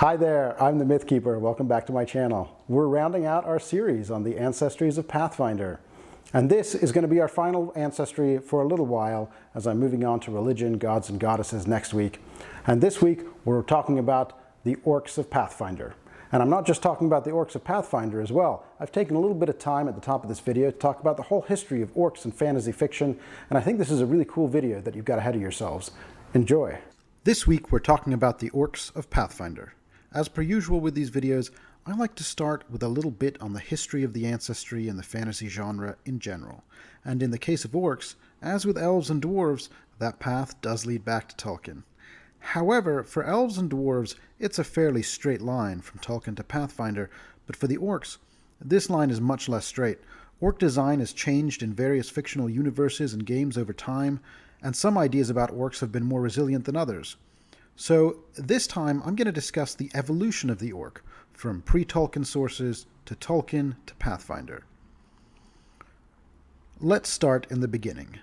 Hi there, I'm the Myth Keeper. Welcome back to my channel. We're rounding out our series on the Ancestries of Pathfinder. And this is going to be our final ancestry for a little while, as I'm moving on to religion, gods and goddesses next week. And this week we're talking about the Orcs of Pathfinder. And I'm not just talking about the Orcs of Pathfinder as well. I've taken a little bit of time at the top of this video to talk about the whole history of orcs and fantasy fiction, and I think this is a really cool video that you've got ahead of yourselves. Enjoy! This week we're talking about the Orcs of Pathfinder. As per usual with these videos, I like to start with a little bit on the history of the ancestry and the fantasy genre in general. And in the case of orcs, as with elves and dwarves, that path does lead back to Tolkien. However, for elves and dwarves, it's a fairly straight line from Tolkien to Pathfinder, but for the orcs, this line is much less straight. Orc design has changed in various fictional universes and games over time, and some ideas about orcs have been more resilient than others. So this time I'm going to discuss the evolution of the orc, from pre-Tolkien sources to Tolkien to Pathfinder. Let's start in the beginning.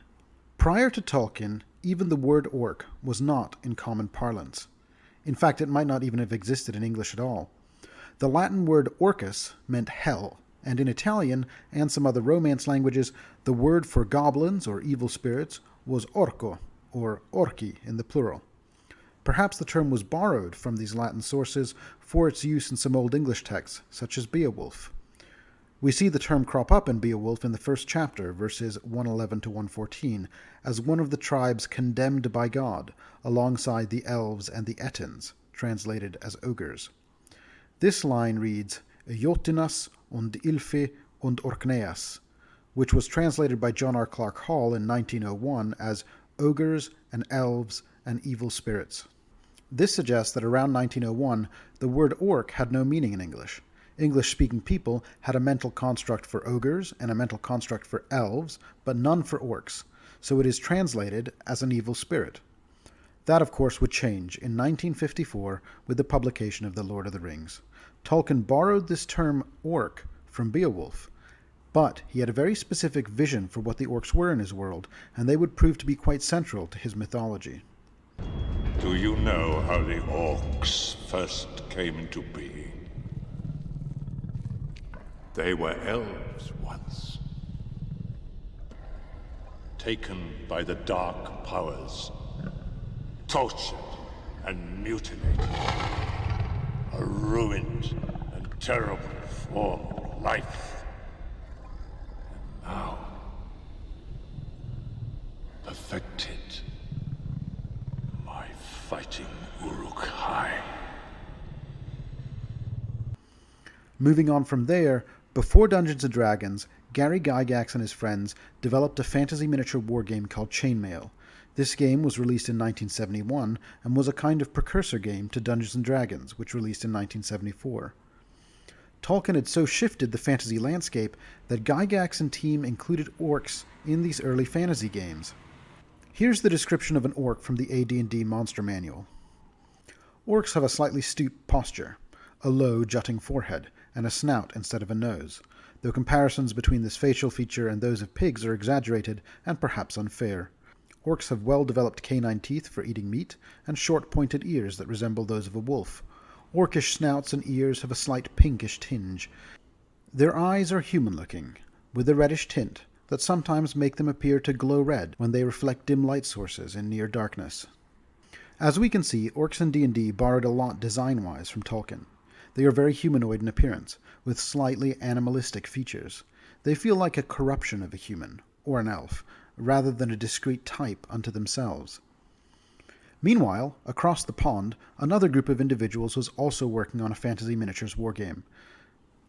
Prior to Tolkien, even the word orc was not in common parlance. In fact, it might not even have existed in English at all. The Latin word orcus meant hell, and in Italian and some other Romance languages, the word for goblins or evil spirits was orco, or orci in the plural. Perhaps the term was borrowed from these Latin sources for its use in some Old English texts, such as Beowulf. We see the term crop up in Beowulf in the first chapter, verses 111 to 114, as one of the tribes condemned by God, alongside the elves and the Ettins, translated as ogres. This line reads, Jotinas und Ilfe und Orkneas, which was translated by John R. Clark Hall in 1901 as ogres and elves and evil spirits. This suggests that around 1901, the word orc had no meaning in English. English-speaking people had a mental construct for ogres and a mental construct for elves, but none for orcs, so it is translated as an evil spirit. That, of course, would change in 1954 with the publication of The Lord of the Rings. Tolkien borrowed this term orc from Beowulf, but he had a very specific vision for what the orcs were in his world, and they would prove to be quite central to his mythology. Do you know how the Orcs first came into being? They were elves once. Taken by the dark powers, tortured and mutilated. A ruined and terrible form of life. And now, perfected. Fighting Uruk-hai. Moving on from there, before Dungeons & Dragons, Gary Gygax and his friends developed a fantasy miniature wargame called Chainmail. This game was released in 1971 and was a kind of precursor game to Dungeons & Dragons, which released in 1974. Tolkien had so shifted the fantasy landscape that Gygax and team included orcs in these early fantasy games. Here's the description of an orc from the AD&D Monster Manual. Orcs have a slightly stooped posture, a low, jutting forehead, and a snout instead of a nose, though comparisons between this facial feature and those of pigs are exaggerated and perhaps unfair. Orcs have well-developed canine teeth for eating meat, and short pointed ears that resemble those of a wolf. Orcish snouts and ears have a slight pinkish tinge. Their eyes are human-looking, with a reddish tint, that sometimes make them appear to glow red when they reflect dim light sources in near darkness. As we can see, orcs in D&D borrowed a lot design-wise from Tolkien. They are very humanoid in appearance, with slightly animalistic features. They feel like a corruption of a human, or an elf, rather than a discrete type unto themselves. Meanwhile, across the pond, another group of individuals was also working on a fantasy miniatures wargame.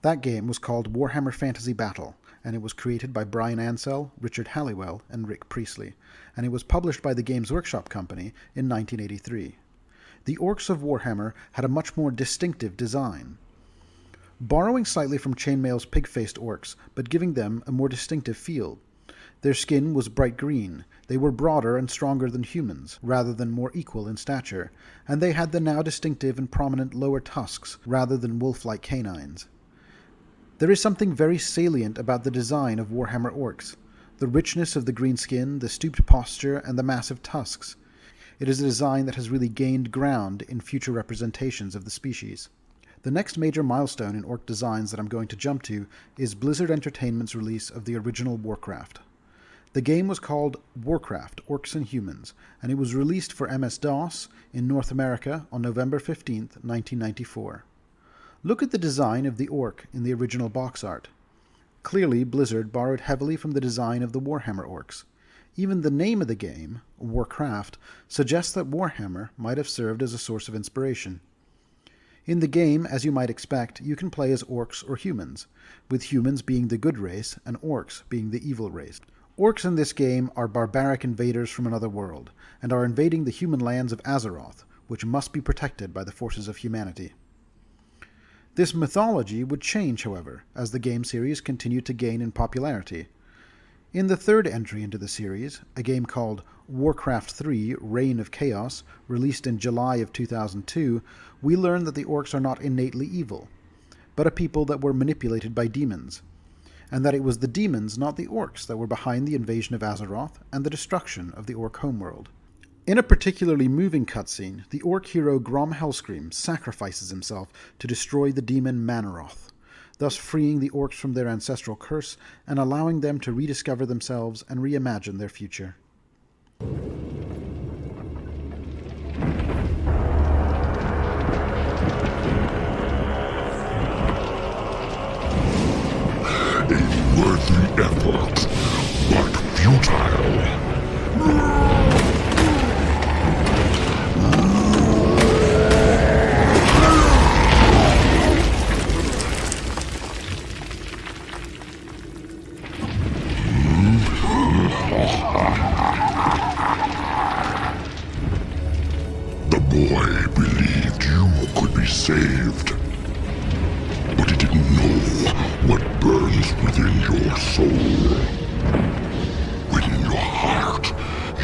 That game was called Warhammer Fantasy Battle, and it was created by Brian Ansell, Richard Halliwell, and Rick Priestley, and it was published by the Games Workshop Company in 1983. The Orcs of Warhammer had a much more distinctive design. Borrowing slightly from Chainmail's pig-faced orcs, but giving them a more distinctive feel. Their skin was bright green, they were broader and stronger than humans, rather than more equal in stature, and they had the now distinctive and prominent lower tusks, rather than wolf-like canines. There is something very salient about the design of Warhammer orcs. The richness of the green skin, the stooped posture, and the massive tusks. It is a design that has really gained ground in future representations of the species. The next major milestone in Orc designs that I'm going to jump to is Blizzard Entertainment's release of the original Warcraft. The game was called Warcraft, Orcs and Humans, and it was released for MS-DOS in North America on November 15, 1994. Look at the design of the orc in the original box art. Clearly, Blizzard borrowed heavily from the design of the Warhammer orcs. Even the name of the game, Warcraft, suggests that Warhammer might have served as a source of inspiration. In the game, as you might expect, you can play as orcs or humans, with humans being the good race and orcs being the evil race. Orcs in this game are barbaric invaders from another world, and are invading the human lands of Azeroth, which must be protected by the forces of humanity. This mythology would change, however, as the game series continued to gain in popularity. In the third entry into the series, a game called Warcraft 3: Reign of Chaos, released in July of 2002, we learn that the orcs are not innately evil, but a people that were manipulated by demons, and that it was the demons, not the orcs, that were behind the invasion of Azeroth and the destruction of the orc homeworld. In a particularly moving cutscene, the orc hero Grom Hellscream sacrifices himself to destroy the demon Manaroth, thus freeing the orcs from their ancestral curse and allowing them to rediscover themselves and reimagine their future. A worthy effort, but futile. The boy believed you could be saved, but he didn't know what burns within your soul. Within your heart,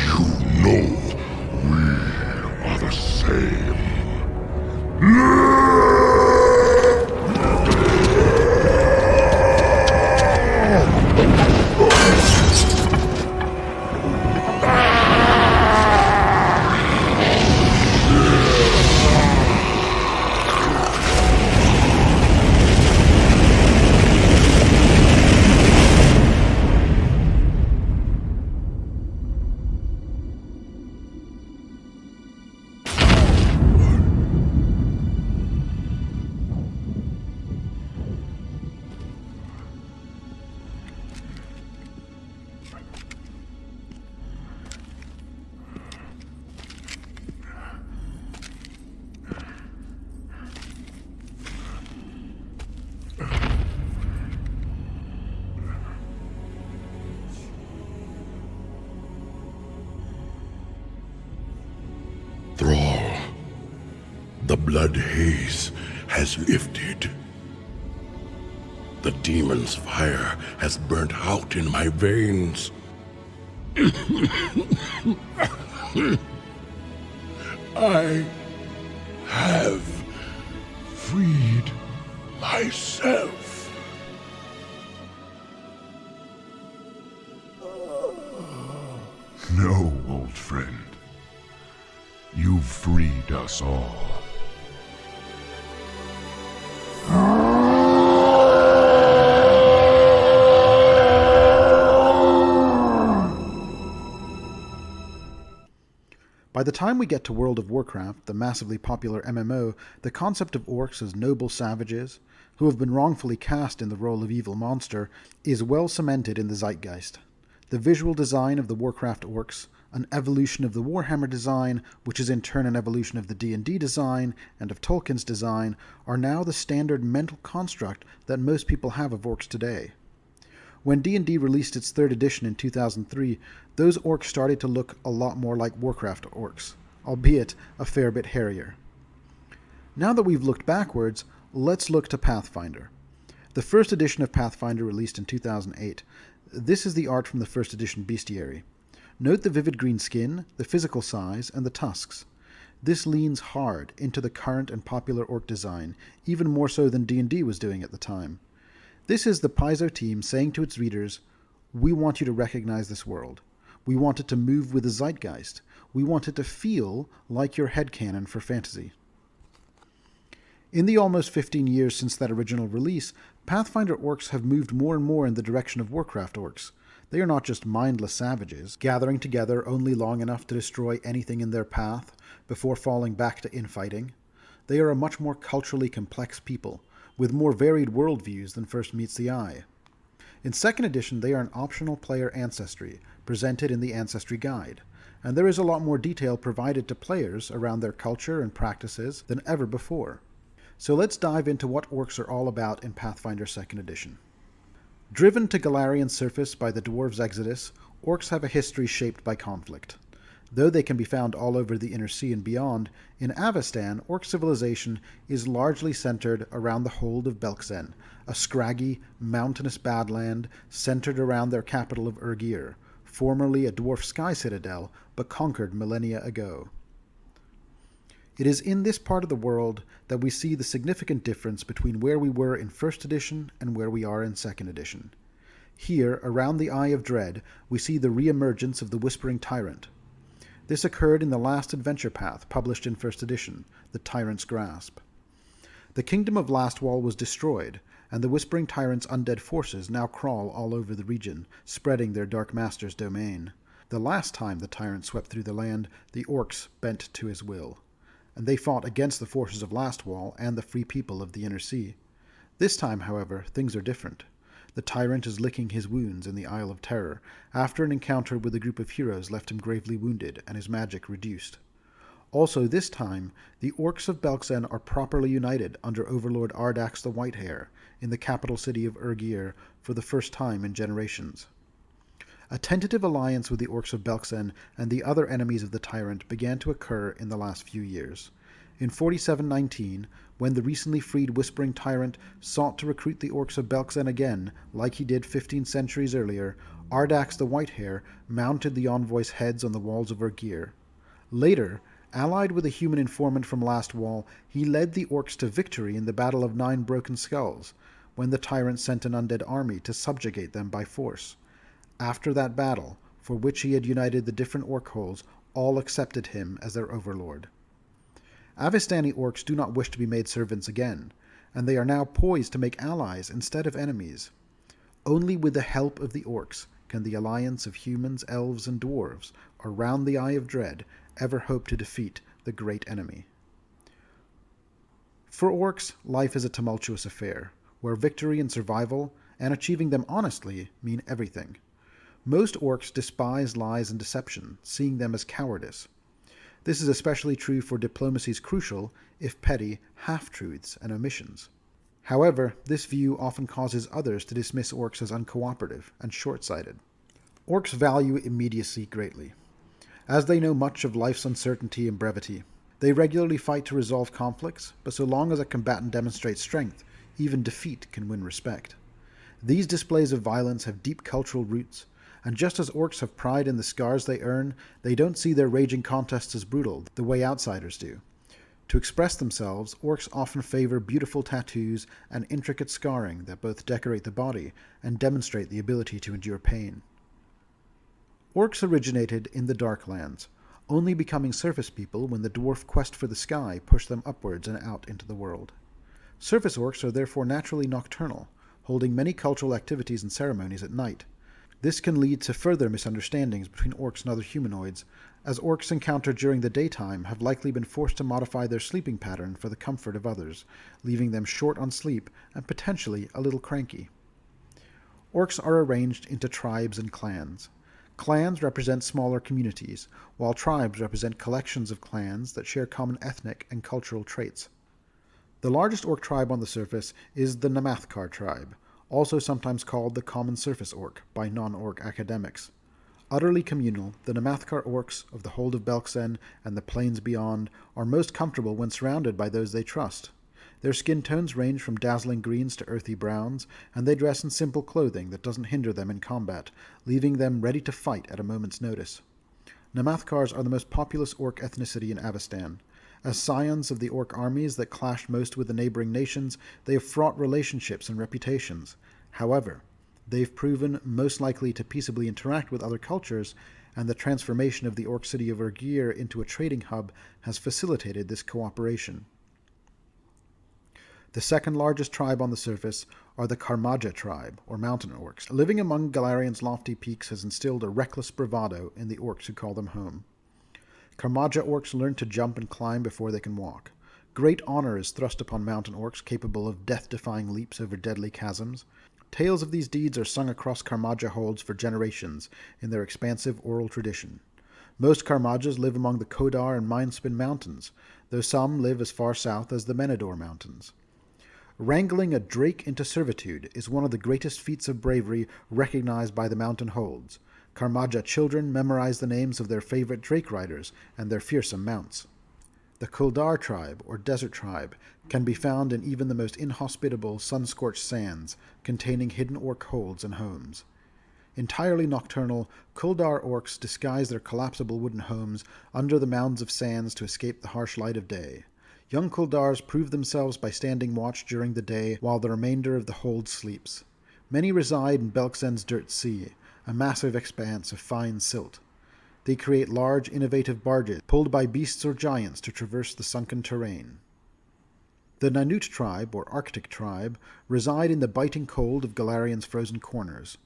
you know we are the same. Thrall, the blood haze has lifted. The demon's fire has burnt out in my veins. I have freed myself. No, old friend. You've freed us all. By the time we get to World of Warcraft, the massively popular MMO, the concept of orcs as noble savages, who have been wrongfully cast in the role of evil monster, is well cemented in the zeitgeist. The visual design of the Warcraft orcs, an evolution of the Warhammer design, which is in turn an evolution of the D&D design and of Tolkien's design, are now the standard mental construct that most people have of orcs today. When D&D released its 3rd edition in 2003, those orcs started to look a lot more like Warcraft orcs, albeit a fair bit hairier. Now that we've looked backwards, let's look to Pathfinder. The 1st edition of Pathfinder released in 2008. This is the art from the 1st edition bestiary. Note the vivid green skin, the physical size, and the tusks. This leans hard into the current and popular orc design, even more so than D&D was doing at the time. This is the Paizo team saying to its readers, "We want you to recognize this world. We want it to move with the zeitgeist. We want it to feel like your headcanon for fantasy. In the almost 15 years since that original release, Pathfinder orcs have moved more and more in the direction of Warcraft orcs. They are not just mindless savages, gathering together only long enough to destroy anything in their path before falling back to infighting. They are a much more culturally complex people, with more varied worldviews than first meets the eye. In 2nd edition, they are an optional player ancestry, presented in the Ancestry Guide, and there is a lot more detail provided to players around their culture and practices than ever before. So let's dive into what orcs are all about in Pathfinder 2nd edition. Driven to Golarion's surface by the dwarves' exodus, orcs have a history shaped by conflict. Though they can be found all over the Inner Sea and beyond, in Avestan, orc civilization is largely centered around the Hold of Belkzen, a scraggy, mountainous badland centered around their capital of Urgir, formerly a dwarf sky citadel, but conquered millennia ago. It is in this part of the world that we see the significant difference between where we were in 1st edition and where we are in 2nd edition. Here, around the Eye of Dread, we see the re-emergence of the Whispering Tyrant. This occurred in the last adventure path, published in 1st edition, The Tyrant's Grasp. The Kingdom of Lastwall was destroyed, and the Whispering Tyrant's undead forces now crawl all over the region, spreading their Dark Master's domain. The last time the Tyrant swept through the land, the Orcs bent to his will, and they fought against the forces of Lastwall and the free people of the Inner Sea. This time, however, things are different. The Tyrant is licking his wounds in the Isle of Terror, after an encounter with a group of heroes left him gravely wounded and his magic reduced. Also this time, the Orcs of Belkzen are properly united under Overlord Ardax the Whitehair in the capital city of Urgir for the first time in generations. A tentative alliance with the Orcs of Belkzen and the other enemies of the Tyrant began to occur in the last few years. In 4719, when the recently freed Whispering Tyrant sought to recruit the Orcs of Belkzen again, like he did 15 centuries earlier, Ardax the Whitehair mounted the envoys' heads on the walls of Urgir. Later, allied with a human informant from Lastwall, he led the Orcs to victory in the Battle of 9 Broken Skulls, when the Tyrant sent an undead army to subjugate them by force. After that battle, for which he had united the different orc holes, all accepted him as their overlord. Avestani orcs do not wish to be made servants again, and they are now poised to make allies instead of enemies. Only with the help of the orcs can the alliance of humans, elves, and dwarves around the Eye of Dread ever hope to defeat the great enemy. For orcs, life is a tumultuous affair, where victory and survival, and achieving them honestly, mean everything. Most orcs despise lies and deception, seeing them as cowardice. This is especially true for diplomacy's crucial, if petty, half-truths and omissions. However, this view often causes others to dismiss orcs as uncooperative and short-sighted. Orcs value immediacy greatly, as they know much of life's uncertainty and brevity. They regularly fight to resolve conflicts, but so long as a combatant demonstrates strength, even defeat can win respect. These displays of violence have deep cultural roots, and just as orcs have pride in the scars they earn, they don't see their raging contests as brutal, the way outsiders do. To express themselves, orcs often favor beautiful tattoos and intricate scarring that both decorate the body and demonstrate the ability to endure pain. Orcs originated in the Darklands, only becoming surface people when the dwarf quest for the sky pushed them upwards and out into the world. Surface orcs are therefore naturally nocturnal, holding many cultural activities and ceremonies at night. This can lead to further misunderstandings between orcs and other humanoids, as orcs encountered during the daytime have likely been forced to modify their sleeping pattern for the comfort of others, leaving them short on sleep and potentially a little cranky. Orcs are arranged into tribes and clans. Clans represent smaller communities, while tribes represent collections of clans that share common ethnic and cultural traits. The largest orc tribe on the surface is the Namathkar tribe, also sometimes called the Common Surface Orc by non-orc academics. Utterly communal, the Namathkar orcs of the Hold of Belkzen and the plains beyond are most comfortable when surrounded by those they trust. Their skin tones range from dazzling greens to earthy browns, and they dress in simple clothing that doesn't hinder them in combat, leaving them ready to fight at a moment's notice. Namathkars are the most populous orc ethnicity in Avestan. As scions of the orc armies that clashed most with the neighboring nations, they have fraught relationships and reputations. However, they've proven most likely to peaceably interact with other cultures, and the transformation of the Orc city of Urgir into a trading hub has facilitated this cooperation. The second largest tribe on the surface are the Karmaja tribe, or mountain orcs. Living among Golarion's lofty peaks has instilled a reckless bravado in the orcs who call them home. Karmaja orcs learn to jump and climb before they can walk. Great honor is thrust upon mountain orcs capable of death-defying leaps over deadly chasms. Tales of these deeds are sung across Karmaja holds for generations in their expansive oral tradition. Most Karmajas live among the Kodar and Mindspin mountains, though some live as far south as the Menador mountains. Wrangling a drake into servitude is one of the greatest feats of bravery recognized by the mountain holds. Karmaja children memorize the names of their favorite drake riders and their fearsome mounts. The Kuldar tribe, or desert tribe, can be found in even the most inhospitable, sun-scorched sands, containing hidden orc holds and homes. Entirely nocturnal, Kuldar orcs disguise their collapsible wooden homes under the mounds of sands to escape the harsh light of day. Young Kuldars prove themselves by standing watch during the day while the remainder of the hold sleeps. Many reside in Belkzen's Dirt Sea, a massive expanse of fine silt. They create large, innovative barges pulled by beasts or giants to traverse the sunken terrain. The Nanut tribe, or Arctic tribe, reside in the biting cold of Golarion's frozen corners.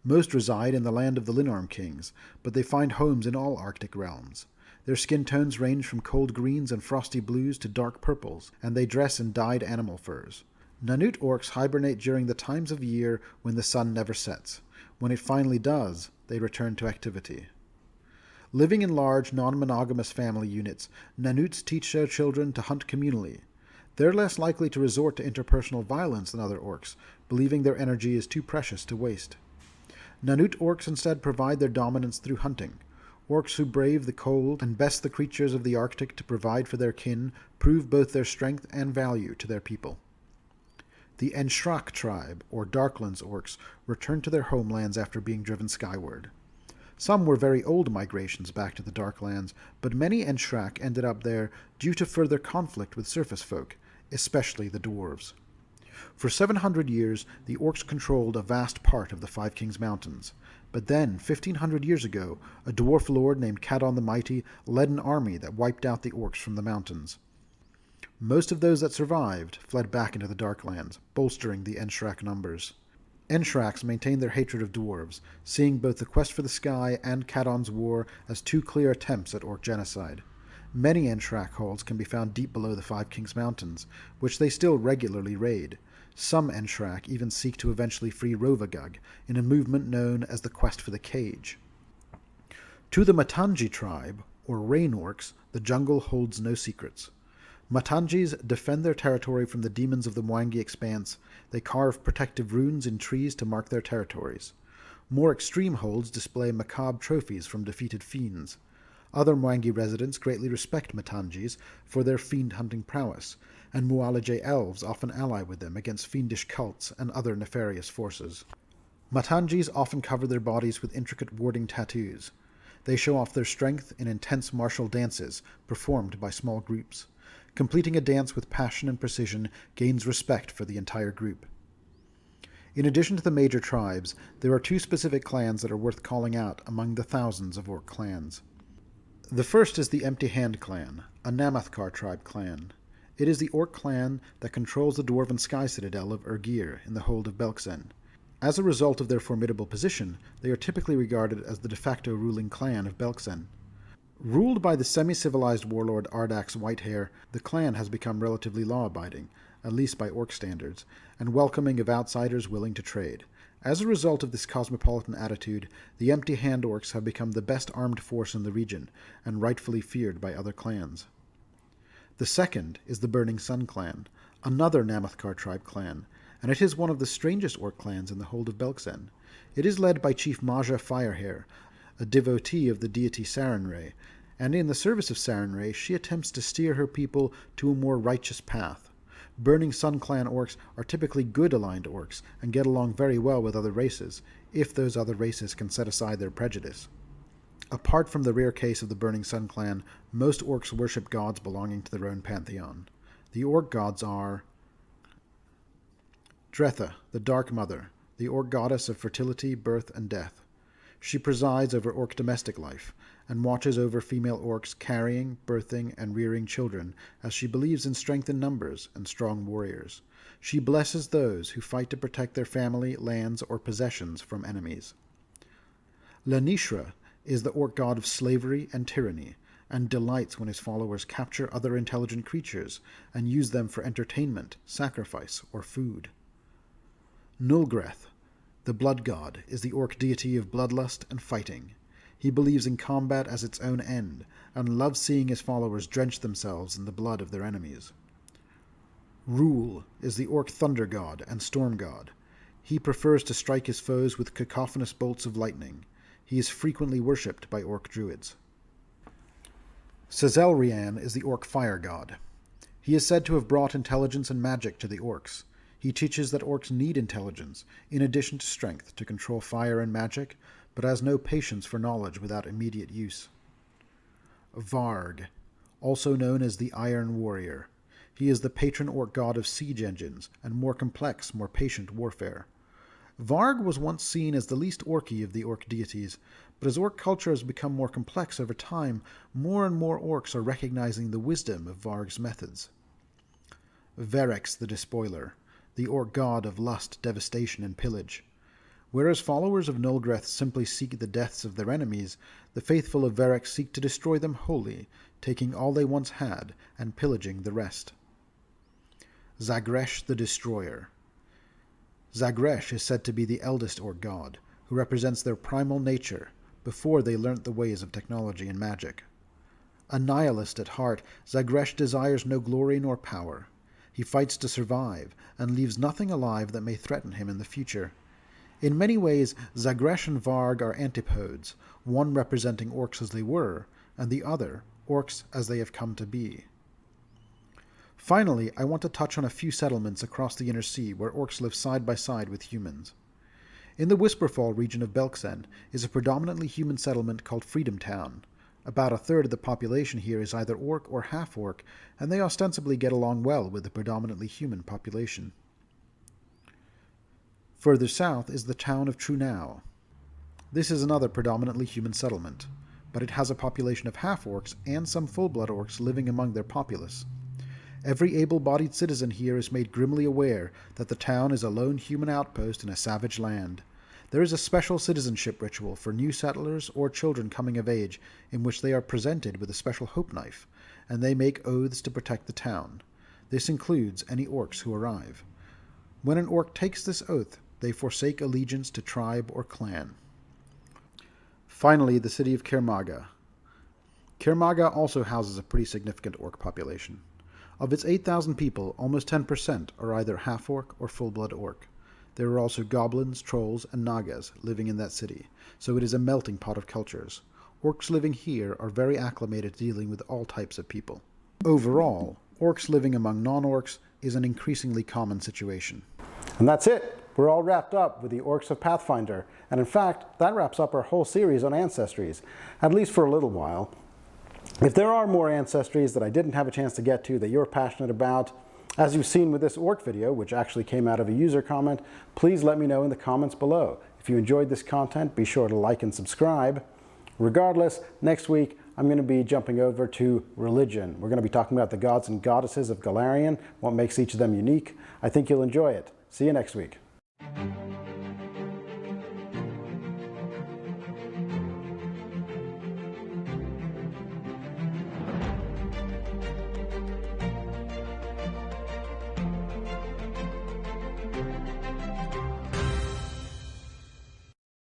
Most reside in the land of the Linorm kings, but they find homes in all Arctic realms. Their skin tones range from cold greens and frosty blues to dark purples, and they dress in dyed animal furs. Nanut orcs hibernate during the times of year when the sun never sets. When it finally does, they return to activity. Living in large, non-monogamous family units, Nanuts teach their children to hunt communally. They're less likely to resort to interpersonal violence than other orcs, believing their energy is too precious to waste. Nanut orcs instead provide their dominance through hunting. Orcs who brave the cold and best the creatures of the Arctic to provide for their kin prove both their strength and value to their people. The Enshrak tribe, or Darklands orcs, return to their homelands after being driven skyward. Some were very old migrations back to the Darklands, but many Enshrak ended up there due to further conflict with surface folk, especially the dwarves. For 700 years, the orcs controlled a vast part of the Five Kings Mountains. But then, 1,500 years ago, a dwarf lord named Kadon the Mighty led an army that wiped out the orcs from the mountains. Most of those that survived fled back into the Darklands, bolstering the Enshrak numbers. Enshraks maintained their hatred of dwarves, seeing both the quest for the sky and Kadon's war as two clear attempts at orc genocide. Many Enshrak holds can be found deep below the Five Kings Mountains, which they still regularly raid. Some Enshrak even seek to eventually free Rovagug in a movement known as the Quest for the Cage. To the Matangi tribe, or Rain Orcs, the jungle holds no secrets. Matangis defend their territory from the demons of the Mwangi Expanse. They carve protective runes in trees to mark their territories. More extreme holds display macabre trophies from defeated fiends. Other Mwangi residents greatly respect Matangis for their fiend-hunting prowess, and Mualaje elves often ally with them against fiendish cults and other nefarious forces. Matangis often cover their bodies with intricate warding tattoos. They show off their strength in intense martial dances performed by small groups. Completing a dance with passion and precision gains respect for the entire group. In addition to the major tribes, there are two specific clans that are worth calling out among the thousands of orc clans. The first is the Empty Hand clan, a Namathkar tribe clan. It is the orc clan that controls the dwarven sky citadel of Urgir in the Hold of Belkzen. As a result of their formidable position, they are typically regarded as the de facto ruling clan of Belkzen. Ruled by the semi-civilized warlord Ardax Whitehair, the clan has become relatively law-abiding, at least by orc standards, and welcoming of outsiders willing to trade. As a result of this cosmopolitan attitude, the Empty Hand orcs have become the best armed force in the region, and rightfully feared by other clans. The second is the Burning Sun clan, another Namathkar tribe clan, and it is one of the strangest orc clans in the Hold of Belkzen. It is led by Chief Maja Firehair, a devotee of the deity Sarenrae, and in the service of Sarenrae she attempts to steer her people to a more righteous path. Burning Sun clan orcs are typically good-aligned orcs and get along very well with other races, if those other races can set aside their prejudice. Apart from the rare case of the Burning Sun clan, most orcs worship gods belonging to their own pantheon. The orc gods are Dretha, the Dark Mother, the orc goddess of fertility, birth, and death. She presides over orc domestic life and watches over female orcs carrying, birthing, and rearing children, as she believes in strength in numbers and strong warriors. She blesses those who fight to protect their family, lands, or possessions from enemies. Lanishra is the orc god of slavery and tyranny, and delights when his followers capture other intelligent creatures and use them for entertainment, sacrifice, or food. Nulgreth, the blood god, is the orc deity of bloodlust and fighting. He believes in combat as its own end, and loves seeing his followers drench themselves in the blood of their enemies. Rul is the orc thunder god and storm god. He prefers to strike his foes with cacophonous bolts of lightning. He is frequently worshipped by orc druids. Sezelrian is the orc fire god. He is said to have brought intelligence and magic to the orcs. He teaches that orcs need intelligence, in addition to strength, to control fire and magic, but has no patience for knowledge without immediate use. Varg, also known as the Iron Warrior. He is the patron orc god of siege engines and more complex, more patient warfare. Varg was once seen as the least orky of the orc deities, but as orc culture has become more complex over time, more and more orcs are recognizing the wisdom of Varg's methods. Verex the Despoiler, the orc god of lust, devastation, and pillage. Whereas followers of Nulgreth simply seek the deaths of their enemies, the faithful of Verex seek to destroy them wholly, taking all they once had and pillaging the rest. Zagresh the Destroyer. Zagresh is said to be the eldest orc god, who represents their primal nature, before they learnt the ways of technology and magic. A nihilist at heart, Zagresh desires no glory nor power. He fights to survive, and leaves nothing alive that may threaten him in the future. In many ways, Zagresh and Varg are antipodes, one representing orcs as they were, and the other, orcs as they have come to be. Finally, I want to touch on a few settlements across the Inner Sea where orcs live side by side with humans. In the Whisperfall region of Belkzen is a predominantly human settlement called Freedom Town. About a third of the population here is either orc or half-orc, and they ostensibly get along well with the predominantly human population. Further south is the town of Trunau. This is another predominantly human settlement, but it has a population of half-orcs and some full-blood orcs living among their populace. Every able-bodied citizen here is made grimly aware that the town is a lone human outpost in a savage land. There is a special citizenship ritual for new settlers or children coming of age in which they are presented with a special hope knife, and they make oaths to protect the town. This includes any orcs who arrive. When an orc takes this oath, they forsake allegiance to tribe or clan. Finally, the city of Kermaga. Kermaga also houses a pretty significant orc population. Of its 8,000 people, almost 10% are either half-orc or full-blood orc. There are also goblins, trolls, and nagas living in that city, so it is a melting pot of cultures. Orcs living here are very acclimated to dealing with all types of people. Overall, orcs living among non-orcs is an increasingly common situation. And that's it. We're all wrapped up with the Orcs of Pathfinder. And in fact, that wraps up our whole series on Ancestries, at least for a little while. If there are more Ancestries that I didn't have a chance to get to that you're passionate about, as you've seen with this orc video, which actually came out of a user comment, please let me know in the comments below. If you enjoyed this content, be sure to like and subscribe. Regardless, next week I'm going to be jumping over to religion. We're going to be talking about the gods and goddesses of Golarion, what makes each of them unique. I think you'll enjoy it. See you next week.